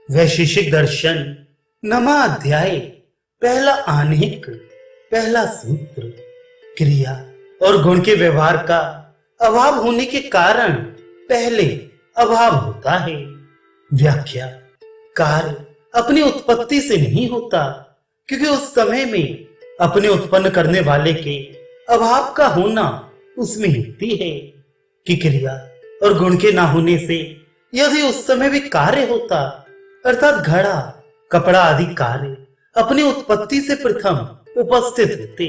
वैशेषिक दर्शन नमा अध्याय पहला आनेक पहला सूत्र। क्रिया और गुण के व्यवहार का अभाव होने के कारण पहले अभाव होता है। व्याख्या। कार्य अपनी उत्पत्ति से नहीं होता, क्योंकि उस समय में अपने उत्पन्न करने वाले के अभाव का होना उसमें युक्ति है कि क्रिया और गुण के ना होने से यदि उस समय भी कार्य होता, अर्थात घड़ा कपड़ा आदि कार्य अपनी उत्पत्ति से प्रथम उपस्थित होते,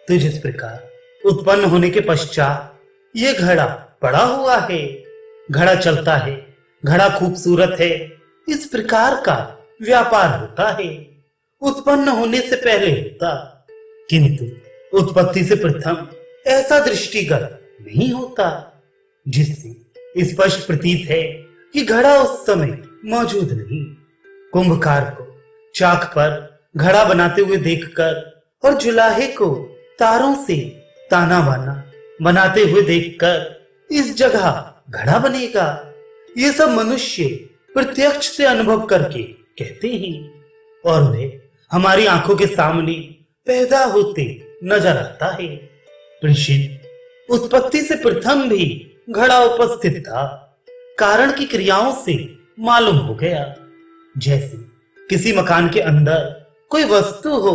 तो जिस प्रकार उत्पन्न होने के पश्चात ये घड़ा पड़ा हुआ है, घड़ा चलता है, घड़ा खूबसूरत है, इस प्रकार का व्यापार होता है। उत्पन्न होने से पहले होता, किंतु उत्पत्ति से प्रथम ऐसा दृष्टिगत नहीं होता, जिससे स्पष्ट प्रतीत है कि घड़ा उस समय मौजूद नहीं। कुंभकार को चाक पर घड़ा बनाते हुए देखकर और जुलाहे को तारों से ताना बाना बनाते हुए देखकर इस जगह घड़ा बनेगा, ये सब मनुष्य प्रत्यक्ष से अनुभव करके कहते हैं, और वे हमारी आंखों के सामने पैदा होते नजर आता है। प्रश्न। उत्पत्ति से प्रथम भी घड़ा उपस्थित था, कारण की क्रियाओं से मालूम हो गया। जैसे किसी मकान के अंदर कोई वस्तु हो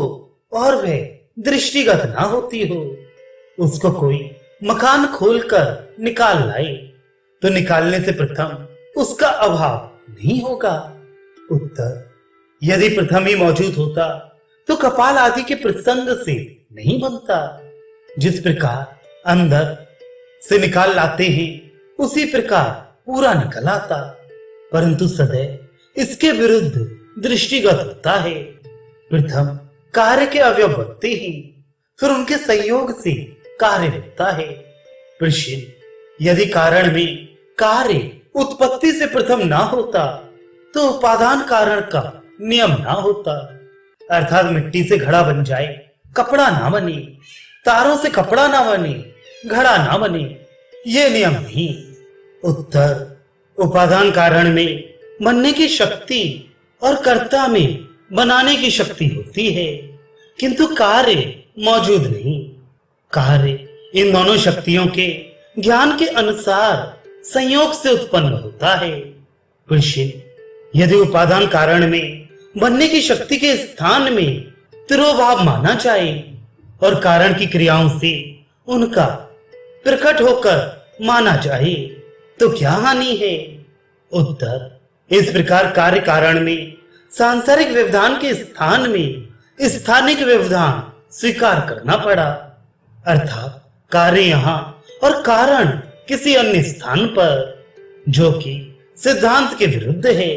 और वह दृष्टिगत ना होती हो, उसको कोई मकान खोलकर निकाल लाए तो निकालने से प्रथम उसका अभाव नहीं होगा। उत्तर। यदि प्रथम ही मौजूद होता तो कपाल आदि के प्रसंग से नहीं बनता। जिस प्रकार अंदर से निकाल लाते हैं, उसी प्रकार पूरा निकल आता, परंतु सदैव इसके विरुद्ध दृष्टिगत होता है। प्रथम कार्य के अवयव बनते हैं, फिर उनके संयोग से कार्य होता है। प्रश्न। यदि कारण में कार्य उत्पत्ति से प्रथम ना होता तो उपादान कारण का नियम ना होता, अर्थात मिट्टी से घड़ा बन जाए कपड़ा ना बने, तारों से कपड़ा ना बने घड़ा ना बने, ये नियम नहीं। उत्तर। उपादान कारण में बनने की शक्ति और कर्ता में बनाने की शक्ति होती है, किंतु कार्य मौजूद नहीं। कार्य इन दोनों शक्तियों के ज्ञान के अनुसार संयोग से उत्पन्न होता है। प्रश्न। यदि उपादान कारण में बनने की शक्ति के स्थान में तिरोभाव माना जाए और कारण की क्रियाओं से उनका प्रकट होकर माना जाए, तो क्या हानि है? उत्तर। इस प्रकार कार्य कारण में सांसारिक व्यवधान के स्थान में स्थानिक व्यवधान स्वीकार करना पड़ा, अर्थात कार्य यहाँ और कारण किसी अन्य स्थान पर, जो कि सिद्धांत के विरुद्ध है।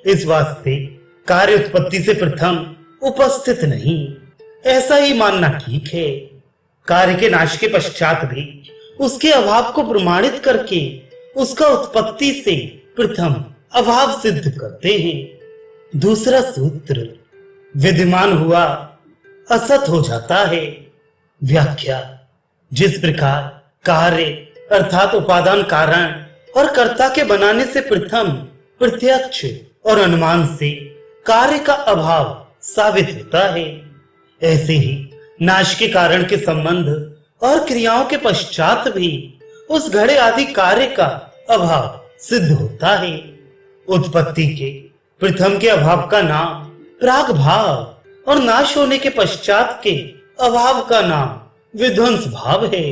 इस वास्ते कार्य उत्पत्ति से प्रथम उपस्थित नहीं, ऐसा ही मानना ठीक है। कार्य के नाश के पश्चात भी उसके अभाव को प्रमाणित करके उसका उत्पत्ति से प्रथम अभाव सिद्ध करते हैं। दूसरा सूत्र। विद्यमान हुआ असत हो जाता है। व्याख्या। जिस प्रकार कार्य अर्थात उपादान कारण और कर्ता के बनाने से प्रथम प्रत्यक्ष और अनुमान से कार्य का अभाव साबित होता है, ऐसे ही नाश के कारण के संबंध और क्रियाओं के पश्चात भी उस घड़े आदि कार्य का अभाव सिद्ध होता है। उत्पत्ति के प्रथम के अभाव का नाम प्राग भाव और नाश होने के पश्चात के अभाव का नाम विध्वंस भाव है।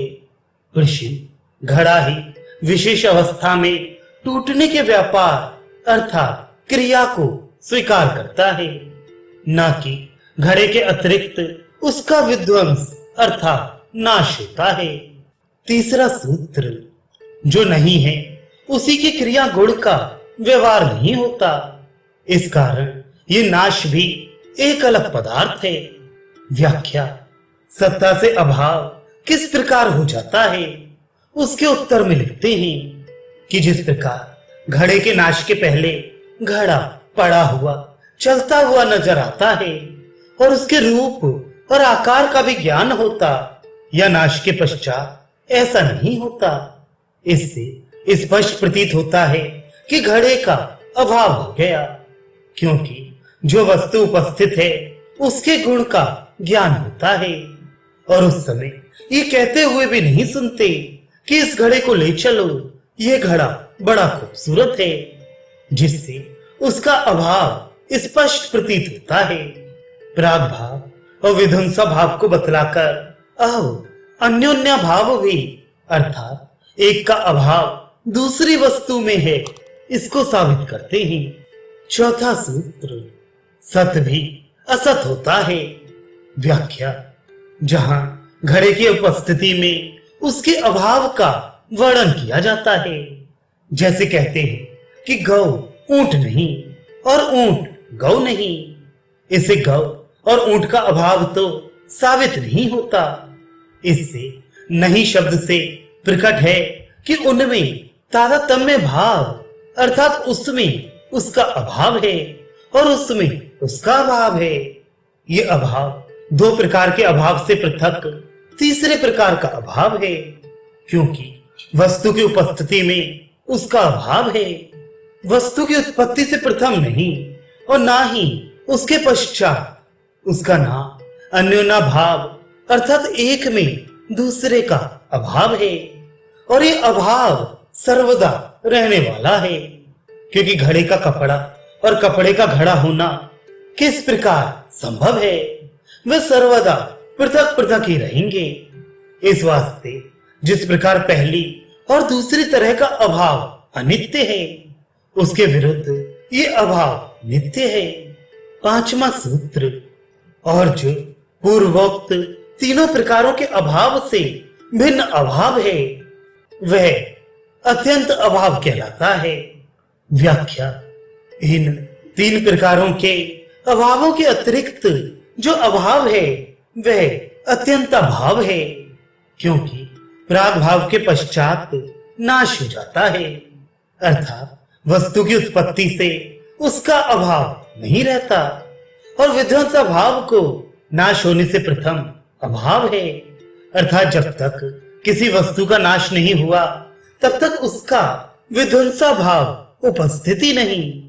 प्रश्न। घड़ा ही विशेष अवस्था में टूटने के व्यापार अर्थात क्रिया को स्वीकार करता है, न कि घड़े के अतिरिक्त उसका विध्वंस अर्थात नाश होता है। तीसरा सूत्र। जो नहीं है उसी की क्रिया गुण का व्यवहार नहीं होता, इस कारण ये नाश भी एक अलग पदार्थ है। व्याख्या। सत्ता से अभाव किस प्रकार हो जाता है, उसके उत्तर में लिखते हैं कि जिस प्रकार घड़े के नाश के पहले घड़ा पड़ा हुआ चलता हुआ नजर आता है और उसके रूप और आकार का भी ज्ञान होता, या नाश के पश्चात ऐसा नहीं होता। इससे स्पष्ट प्रतीत होता है कि घड़े का अभाव हो गया। क्योंकि जो वस्तु उपस्थित है उसके गुण का ज्ञान होता है, और उस समय ये कहते हुए भी नहीं सुनते कि इस घड़े को ले चलो, ये घड़ा बड़ा खूबसूरत है, जिससे उसका अभाव स्पष्ट प्रतीत होता है। प्राग भाव और विध्वंसा भाव को बतलाकर अन्योन्या भाव भी, अर्थात एक का अभाव दूसरी वस्तु में है, इसको साबित करते हैं। चौथा सूत्र, सत भी असत होता है। व्याख्या, जहां घड़े की उपस्थिति में उसके अभाव का वर्णन किया जाता है, जैसे कहते हैं कि गौ ऊंट नहीं और ऊंट गौ नहीं, इसे गौ और ऊंट का अभाव तो साबित नहीं होता। इससे नहीं शब्द से प्रकट है कि उनमें तारतम्य भाव, अर्थात उसमें उसका अभाव है और उसमें उसका अभाव है। ये अभाव दो प्रकार के अभाव से पृथक तीसरे प्रकार का अभाव है, क्योंकि वस्तु की उपस्थिति में उसका अभाव है। वस्तु की उत्पत्ति से प्रथम नहीं और ना ही उसके पश्चात उसका ना अन्योन्या भाव, अर्थात एक में दूसरे का अभाव है, और ये अभाव सर्वदा रहने वाला है, क्योंकि घड़े का कपड़ा और कपड़े का घड़ा होना किस प्रकार संभव है, वे सर्वदा पृथक पृथक ही रहेंगे। इस वास्ते जिस प्रकार पहली और दूसरी तरह का अभाव अनित्य है, उसके विरुद्ध ये अभाव नित्य है। पांचवा सूत्र, और जो पूर्वोक्त तीनों प्रकारों के अभाव से भिन्न अभाव है, वह अत्यंत अभाव कहलाता है। व्याख्या, इन तीन प्रकारों के अभावों के अतिरिक्त जो अभाव है वह अत्यंत अभाव है, क्योंकि प्राग भाव के पश्चात नाश हो जाता है, अर्थात वस्तु की उत्पत्ति से उसका अभाव नहीं रहता, और विध्वंसा भाव को नाश होने से प्रथम अभाव है, अर्थात जब तक किसी वस्तु का नाश नहीं हुआ तब तक उसका विध्वंसा भाव उपस्थिति नहीं,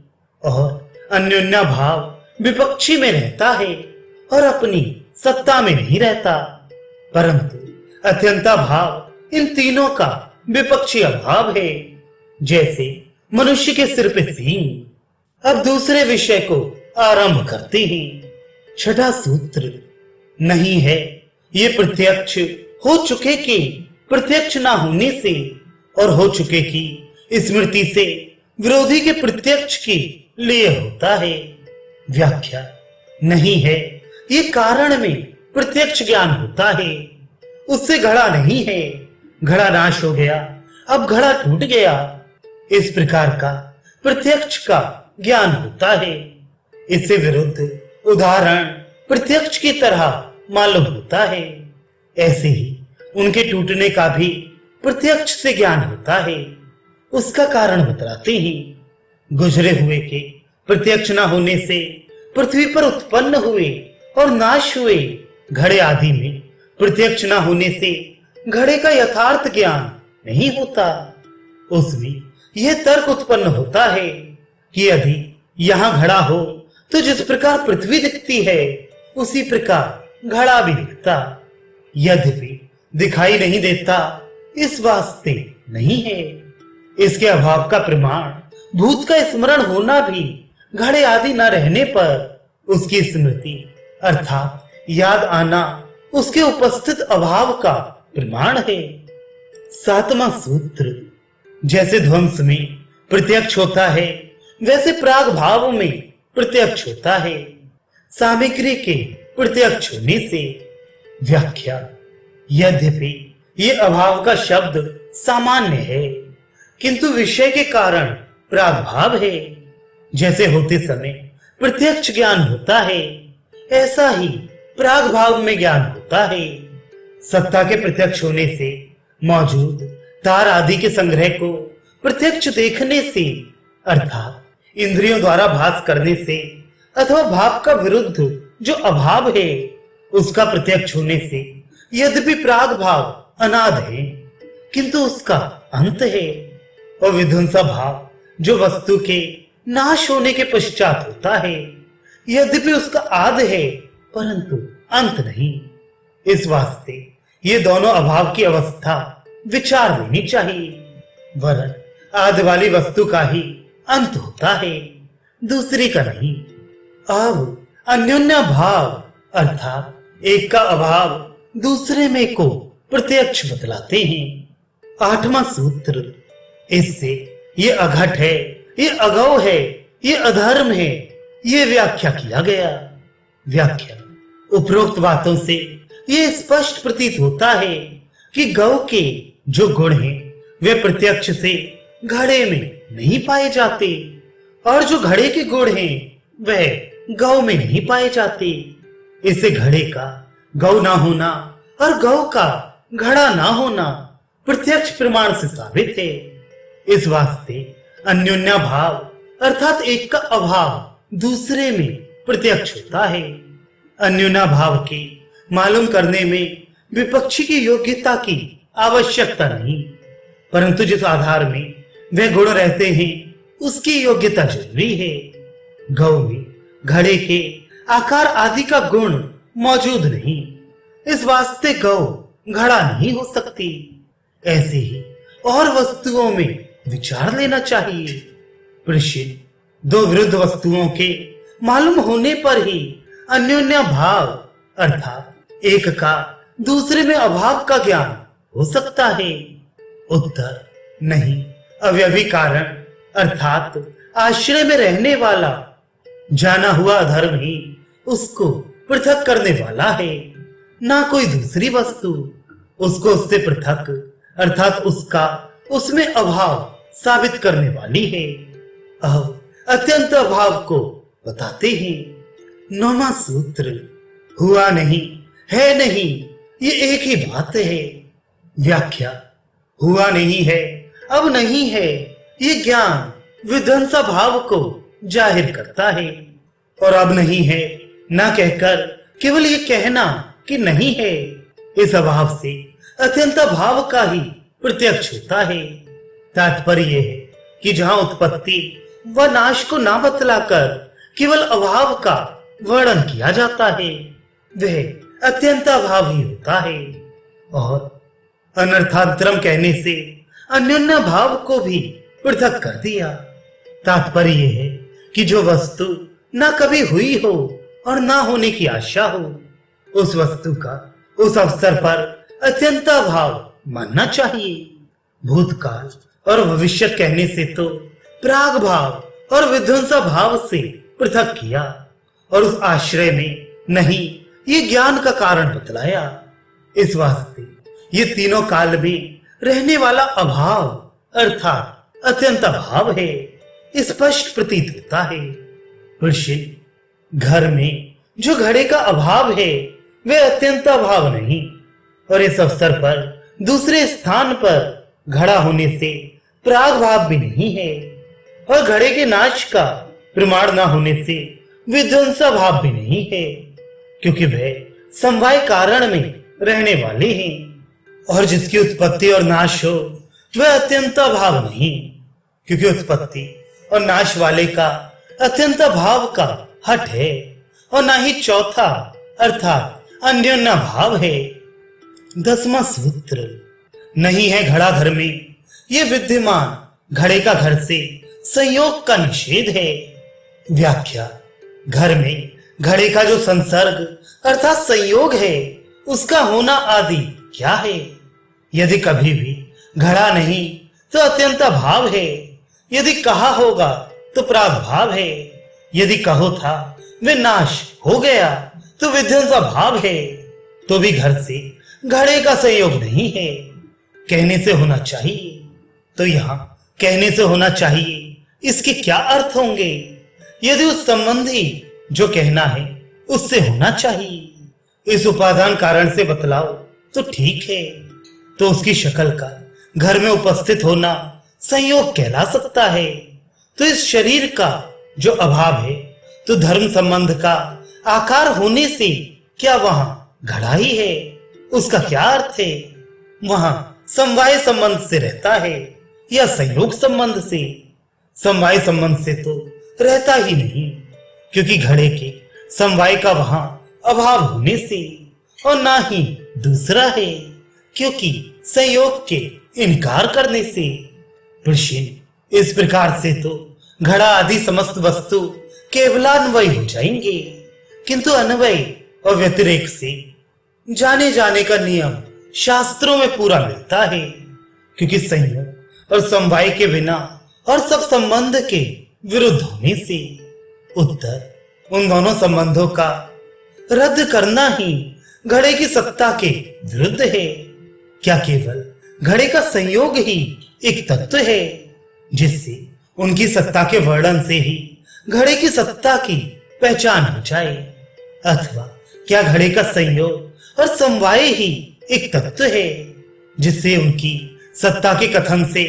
और अन्योन्या भाव विपक्षी में रहता है और अपनी सत्ता में नहीं रहता, परंतु अत्यंता भाव इन तीनों का विपक्षी अभाव है। जैसे मनुष्य के सिर पे सींग। अब दूसरे विषय को आरंभ करते हैं। छठा सूत्र, नहीं है ये प्रत्यक्ष हो चुके कि प्रत्यक्ष ना होने से, और हो चुके की स्मृति से विरोधी के प्रत्यक्ष के लिए होता है। व्याख्या, नहीं है ये कारण में प्रत्यक्ष ज्ञान होता है, उससे घड़ा नहीं है, घड़ा नाश हो गया, अब घड़ा टूट गया, इस प्रकार का प्रत्यक्ष का ज्ञान होता है। इससे विरुद्ध उदाहरण प्रत्यक्ष की तरह मालूम होता है। ऐसे ही उनके टूटने का भी प्रत्यक्ष से ज्ञान होता है। उसका कारण बतलाते हैं। गुजरे हुए के प्रत्यक्ष न होने से पृथ्वी पर उत्पन्न हुए और नाश हुए घड़े आदि में प्रत्यक्ष न होने से घड़े का यथार्थ ज्ञान नहीं होता। उसमें यह तर्क उत्पन्न होता है कि यदि यहाँ घड़ा हो तो जिस प्रकार पृथ्वी दिखती है उसी प्रकार घड़ा भी दिखता, यद्यपि दिखाई नहीं देता, इस वास्ते नहीं है। इसके अभाव का प्रमाण भूत का स्मरण होना भी घड़े आदि न रहने पर उसकी स्मृति अर्थात याद आना उसके उपस्थित अभाव का प्रमाण है। सातवां सूत्र, जैसे ध्वंस में प्रत्यक्ष होता है वैसे प्राग भाव में प्रत्यक्ष होता है, सामग्री के प्रत्यक्ष होने से। व्याख्या, यद्यपि ये अभाव का शब्द सामान्य है, किंतु विषय के कारण प्राग भाव है। जैसे होते समय प्रत्यक्ष ज्ञान होता है, ऐसा ही प्राग भाव में ज्ञान होता है। सत्ता के प्रत्यक्ष होने से मौजूद तार आदि के संग्रह को प्रत्यक्ष देखने से, अर्थात इंद्रियों द्वारा भास करने से, अथवा भाव का विरुद्ध जो अभाव है उसका प्रत्यक्ष होने से, यद्यपि प्राग भाव अनाद है किंतु उसका अंत है। और विध्वंसा भाव जो वस्तु के नाश होने के पश्चात होता है। यद्यपि उसका आदि है परंतु अंत नहीं। इस वास्ते ये दोनों अभाव की अवस्था विचार लेनी चाहिए। वरन आदि वाली वस्तु का ही अंत होता है, दूसरी का नहीं। अब अन्योन्य भाव अर्थात एक का अभाव दूसरे में को प्रत्यक्ष बतलाते हैं। 8वां सूत्र, इससे ये अघट है, ये अगौ है, ये अधर्म है, ये व्याख्या किया गया। व्याख्या, उपरोक्त बातों से ये स्पष्ट प्रतीत होता है कि गौ के जो गुण हैं वे प्रत्यक्ष से घड़े में नहीं पाए जाते और जो घड़े के गुण हैं वह गौ में नहीं पाए जाते। इससे घड़े का गौ ना होना और गौ का घड़ा ना होना प्रत्यक्ष प्रमाण से साबित है। इस वास्ते अन्योन्या भाव अर्थात एक का अभाव दूसरे में प्रत्यक्ष होता है। अन्योन्या भाव के मालूम करने में विपक्षी की योग्यता की आवश्यकता नहीं, परंतु जिस आधार में वह गुण रहते हैं उसकी योग्यता जरूरी है। गौ में घड़े के आकार आदि का गुण मौजूद नहीं, इस वास्ते गौ घड़ा नहीं हो सकती। ऐसे ही और वस्तुओं में विचार लेना चाहिए। प्रश्न, दो विरुद्ध वस्तुओं के मालूम होने पर ही अन्योन्या भाव अर्थात एक का दूसरे में अभाव का ज्ञान हो सकता है। उत्तर, नहीं। अवयवी कारण अर्थात आश्रय में रहने वाला जाना हुआ अधर्म ही उसको पृथक करने वाला है, ना कोई दूसरी वस्तु उसको उससे पृथक अर्थात उसका उसमें अभाव साबित करने वाली है। अब अत्यंत अभाव को बताते हैं। 9वां सूत्र, हुआ नहीं है नहीं ये एक ही बात है। व्याख्या, हुआ नहीं है अब नहीं है ये ज्ञान विध्वंसा भाव को जाहिर करता है, और अब नहीं है ना कहकर केवल ये कहना कि नहीं है, इस अभाव से अत्यंत भाव का ही प्रत्यक्ष होता है। तात्पर्य यह है कि जहां उत्पत्ति व नाश को ना बतलाकर केवल अभाव का वर्णन किया जाता है वह अत्यंत अभाव ही होता है, और अनर्थांतरम कहने से अन्योन्य भाव को भी पृथक कर दिया। तात्पर्य यह है कि जो वस्तु ना कभी हुई हो और ना होने की आशा हो उस वस्तु का उस अवसर पर अत्यंत अभाव मानना चाहिए। भूतकाल और भविष्य कहने से तो प्राग भाव और विध्वंसा भाव से पृथक किया और उस आश्रय में नहीं ये ज्ञान का कारण बतलाया। इस वास्ते ये तीनों काल में रहने वाला अभाव अर्थात अत्यंत अभाव है, स्पष्ट प्रतीत होता है। प्रश्न, घर में जो घड़े का अभाव है वह अत्यंत अभाव नहीं, और इस अवसर पर दूसरे स्थान पर घड़ा होने से प्राग भाव भी नहीं है, और घड़े के नाश का प्रमाण न होने से विध्वंसा भाव भी नहीं है, क्योंकि वह समवाय कारण में रहने वाले हैं, और जिसकी उत्पत्ति और नाश हो वह अत्यंत भाव नहीं, क्योंकि उत्पत्ति और नाश वाले का अत्यंत भाव का हट है, और ना ही चौथा अर्थात अन्योन्य भाव है। 10वां सूत्र, नहीं है घड़ा घर में ये विद्यमान घड़े का घर से संयोग का निषेध है। व्याख्या, घर में घड़े का जो संसर्ग अर्थात संयोग है उसका होना आदि क्या है। यदि कभी भी घड़ा नहीं तो अत्यंत भाव है, यदि कहा होगा तो प्राग भाव है, यदि कहो था वे नाश हो गया तो विध्वंसा भाव है, तो भी घर से घड़े का संयोग नहीं है, कहने से होना चाहिए। तो यहाँ कहने से होना चाहिए इसके क्या अर्थ होंगे। यदि उस संबंधी जो कहना है उससे होना चाहिए, इस उपादान कारण से बतलाओ तो ठीक है, तो उसकी शक्ल का घर में उपस्थित होना संयोग कहला सकता है। तो इस शरीर का जो अभाव है तो धर्म संबंध का आकार होने से क्या वहां घड़ा ही है, उसका क्या अर्थ है। वहां समवाय संबंध से रहता है या संयोग संबंध से। समवाय संबंध से तो रहता ही नहीं, क्योंकि घड़े के समवाय का वहां अभाव होने से, और ना ही दूसरा है क्योंकि संयोग के इनकार करने से। वृषिण इस प्रकार से तो घड़ा आदि समस्त वस्तु केवलान्वय हो जाएंगे, किंतु अन्वय और व्यतिरेक से जाने जाने का नियम शास्त्रों में पूरा मिलता है, क्योंकि संयोग और समवाय के बिना और सब संबंध के विरुद्ध होने से उत्तर उन दोनों संबंधों का रद्द करना ही घड़े की सत्ता के विरुद्ध है। क्या केवल घड़े का संयोग ही एक तत्व है जिससे उनकी सत्ता के वर्णन से ही घड़े की सत्ता की पहचान हो जाए, अथवा क्या घड़े का संयोग और समवाय ही एक तत्व है जिससे उनकी सत्ता के कथन से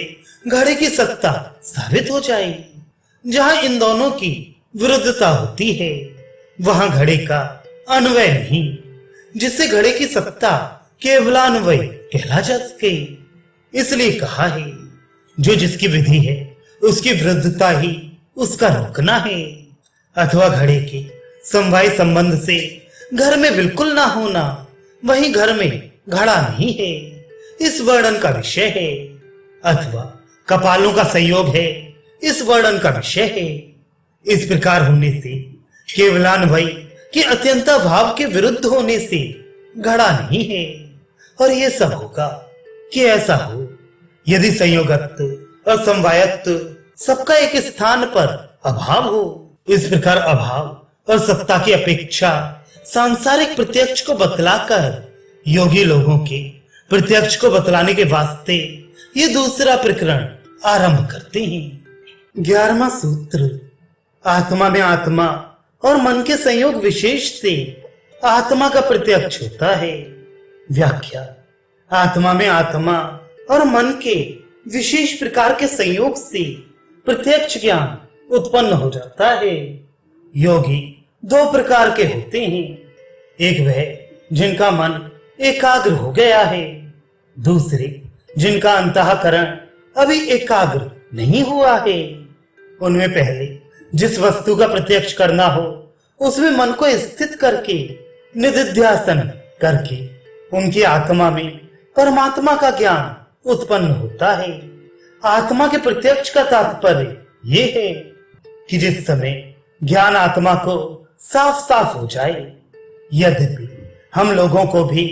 घड़े की सत्ता साबित हो जाए। जहां इन दोनों की विरुद्धता होती है वहां घड़े का अन्वय नहीं, जिससे घड़े की सत्ता केवलान्वय कहला जा सके। इसलिए कहा है जो जिसकी विधि है उसकी विरुद्धता ही उसका रोकना है, अथवा घड़े के समवाय संबंध से घर में बिल्कुल ना होना वही घर में घड़ा नहीं है, इस वर्णन का विषय है, अथवा कपालों का संयोग है, इस वर्णन का विषय है। इस प्रकार होने से केवलान्वय के अत्यंता भाव के विरुद्ध होने से घड़ा नहीं है। और यह सब होगा कि ऐसा हो यदि संयोगत्व और समवायत्व सबका एक स्थान पर अभाव हो। इस प्रकार अभाव और सत्ता की अपेक्षा सांसारिक प्रत्यक्ष को बतलाकर योगी लोगों के प्रत्यक्ष को बतलाने के वास्ते ये दूसरा प्रकरण आरंभ करते हैं। 11वां सूत्र, आत्मा में आत्मा और मन के संयोग विशेष से आत्मा का प्रत्यक्ष होता है। व्याख्या, आत्मा में आत्मा और मन के विशेष प्रकार के संयोग से प्रत्यक्ष ज्ञान उत्पन्न हो जाता है। योगी दो प्रकार के होते हैं, एक वह जिनका मन एकाग्र हो गया है, दूसरे जिनका अंतःकरण अभी एकाग्र नहीं हुआ है। उनमें पहले जिस वस्तु का प्रत्यक्ष करना हो उसमें मन को स्थित करके निधिध्यासन करके उनकी आत्मा में परमात्मा का ज्ञान उत्पन्न होता है। आत्मा के प्रत्यक्ष का तात्पर्य ये है कि जिस समय ज्ञान आत्मा को साफ साफ हो जाए। यद्यपि हम लोगों को भी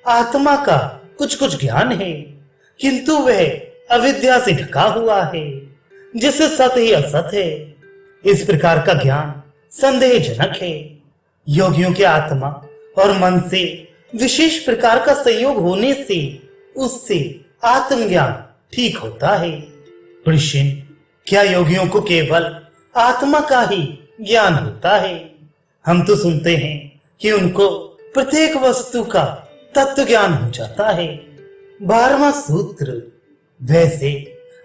आत्मा का कुछ कुछ ज्ञान है, किंतु वह अविद्या से ढका हुआ है, जिससे सत ही असत है। इस प्रकार का ज्ञान संदेहजनक है। योगियों के आत्मा और मन से विशेष प्रकार का संयोग होने से उससे आत्मज्ञान ठीक होता है। वृषिण, क्या योगियों को केवल आत्मा का ही ज्ञान होता है? हम तो सुनते हैं कि उनको प्रत्येक वस्तु का तत्व ज्ञान हो जाता है। 12वां सूत्र, वैसे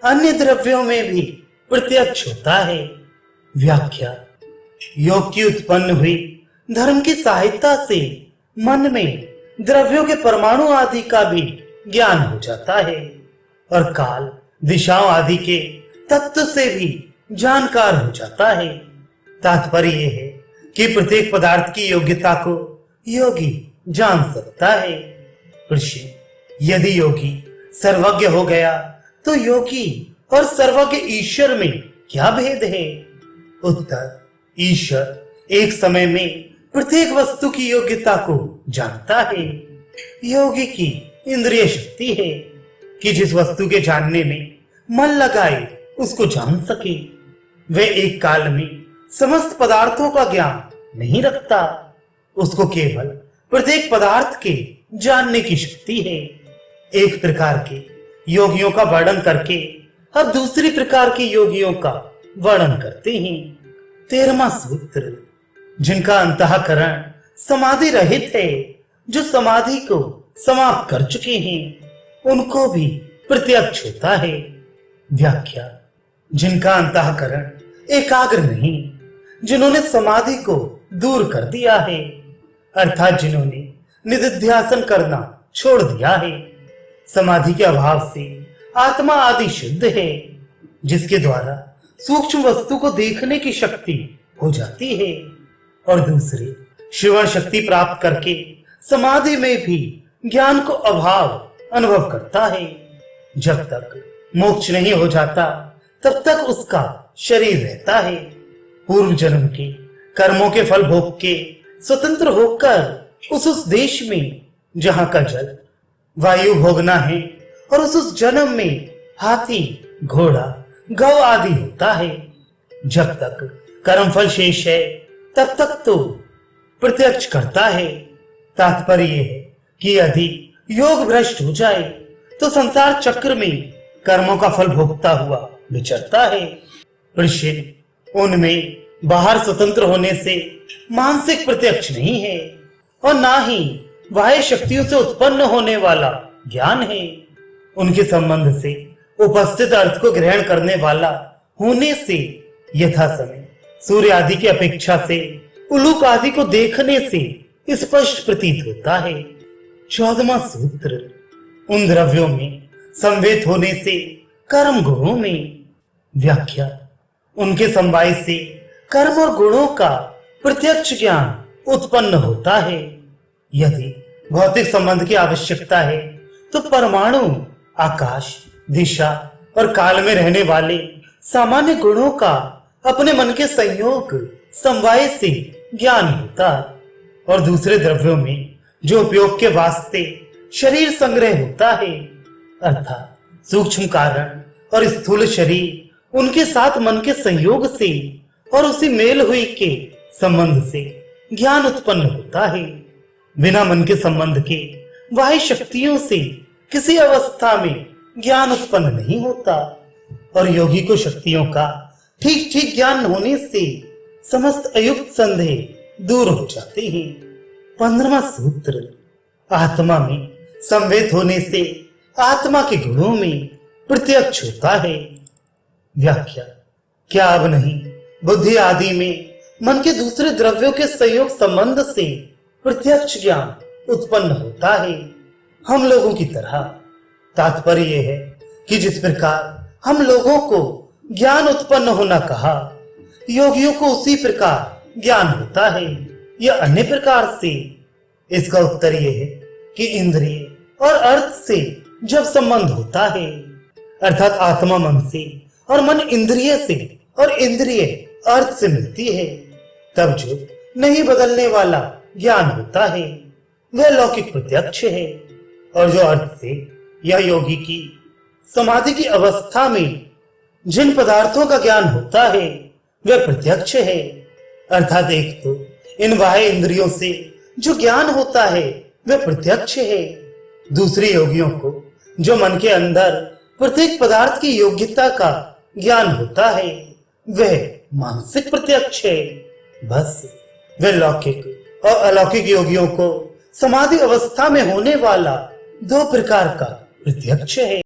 अन्य द्रव्यों में भी प्रत्यक्ष होता है। व्याख्या, योग की उत्पन्न हुई धर्म की सहायता से मन में द्रव्यों के परमाणु आदि का भी ज्ञान हो जाता है और काल दिशाओं आदि के तत्व से भी जानकार हो जाता है। तात्पर्य यह है कि प्रत्येक पदार्थ की योग्यता को योगी जान सकता है। ऋषि, यदि योगी सर्वज्ञ हो गया तो योगी और सर्वज्ञ ईश्वर में क्या भेद है? उत्तर, ईश्वर एक समय में प्रत्येक वस्तु की योग्यता को जानता है। योगी की इंद्रिय शक्ति है कि जिस वस्तु के जानने में मन लगाए उसको जान सके। वह एक काल में समस्त पदार्थों का ज्ञान नहीं रखता, उसको केवल प्रत्येक पदार्थ के जानने की शक्ति है। एक प्रकार के योगियों का वर्णन करके अब दूसरी प्रकार के योगियों का वर्णन करते हैं। 13वां सूत्र, जिनका अंतःकरण समाधि रहित है, जो समाधि को समाप्त कर चुके हैं, उनको भी प्रत्यक्ष होता है। व्याख्या, जिनका अंतःकरण एकाग्र नहीं, जिन्होंने समाधि को दूर कर दिया है, अर्थात जिन्होंने निधिध्यासन करना छोड़ दिया है। समाधि के अभाव से आत्मा आदि शुद्ध है, जिसके द्वारा सूक्ष्म वस्तु को देखने की शक्ति हो जाती है, और दूसरी श्रवण शक्ति प्राप्त करके समाधि में भी ज्ञान को अभाव अनुभव करता है। जब तक मोक्ष नहीं हो जाता तब तक उसका शरीर रहता है। पूर्व जन्म के कर्मों के फल भोग के स्वतंत्र होकर उस देश में जहां का जल वायु भोगना है, और उस जन्म में हाथी घोड़ा गौ आदि होता है। जब तक कर्म फल शेष है तब तक तो प्रत्यक्ष करता है। तात्पर्य है कि यदि योग भ्रष्ट हो जाए तो संसार चक्र में कर्मों का फल भोगता हुआ विचरता है। प्रश्न उनमें बाहर स्वतंत्र होने से मानसिक प्रत्यक्ष नहीं है, और ना ही बाह्य शक्तियों से उत्पन्न होने वाला ज्ञान है। उनके संबंध से उपस्थित अर्थ को ग्रहण करने वाला होने से यथा समय सूर्य आदि की अपेक्षा से उलूक आदि को देखने से स्पष्ट प्रतीत होता है। 14वां सूत्र उन द्रव्यों में संवेद होने से कर्म गुणों में। व्याख्या उनके समवाय से कर्म और गुणों का प्रत्यक्ष ज्ञान उत्पन्न होता है। यदि भौतिक संबंध की आवश्यकता है तो परमाणु, आकाश, दिशा और काल में रहने वाले सामान्य गुणों का अपने मन के संयोग समवाय से ज्ञान होता है, और दूसरे द्रव्यों में जो उपयोग के वास्ते शरीर संग्रह होता है, अर्थात सूक्ष्म कारण और स्थूल शरीर, उनके साथ मन के संयोग से और उसी मेल हुई के संबंध से ज्ञान उत्पन्न होता है। बिना मन के संबंध के बाह्य शक्तियों से किसी अवस्था में ज्ञान उत्पन्न नहीं होता, और योगी को शक्तियों का ठीक ठीक ज्ञान होने से समस्त अयुक्त संदेह दूर हो जाते हैं। 15वां सूत्र आत्मा में संवेद होने से आत्मा के गुणों में प्रत्यक्ष होता है। व्याख्या क्या अब नहीं बुद्धि आदि में मन के दूसरे द्रव्यों के संयोग संबंध से प्रत्यक्ष ज्ञान उत्पन्न होता है, हम लोगों की तरह। तात्पर्य यह है कि जिस प्रकार हम लोगों को ज्ञान उत्पन्न होना कहा, योगियों को उसी प्रकार ज्ञान होता है, या अन्य प्रकार से। इसका उत्तर यह है कि इंद्रिय और अर्थ से जब संबंध होता है, अर्थात आत्मा मन से और मन इंद्रिय से और इंद्रिय अर्थ से मिलती है, तब जो नहीं बदलने वाला ज्ञान होता है वह लौकिक प्रत्यक्ष है, और जो अर्थ से यह योगी की समाधि की अवस्था में जिन पदार्थों का ज्ञान होता है वह प्रत्यक्ष है। अर्थात एक तो इन बाह्य इंद्रियों से जो ज्ञान होता है वह प्रत्यक्ष है, दूसरे योगियों को जो मन के अंदर प्रत्येक पदार्थ की योग्यता का ज्ञान होता है वह मानसिक प्रत्यक्ष है। बस वह लौकिक और अलौकिक योगियों को समाधि अवस्था में होने वाला दो प्रकार का प्रत्यक्ष है।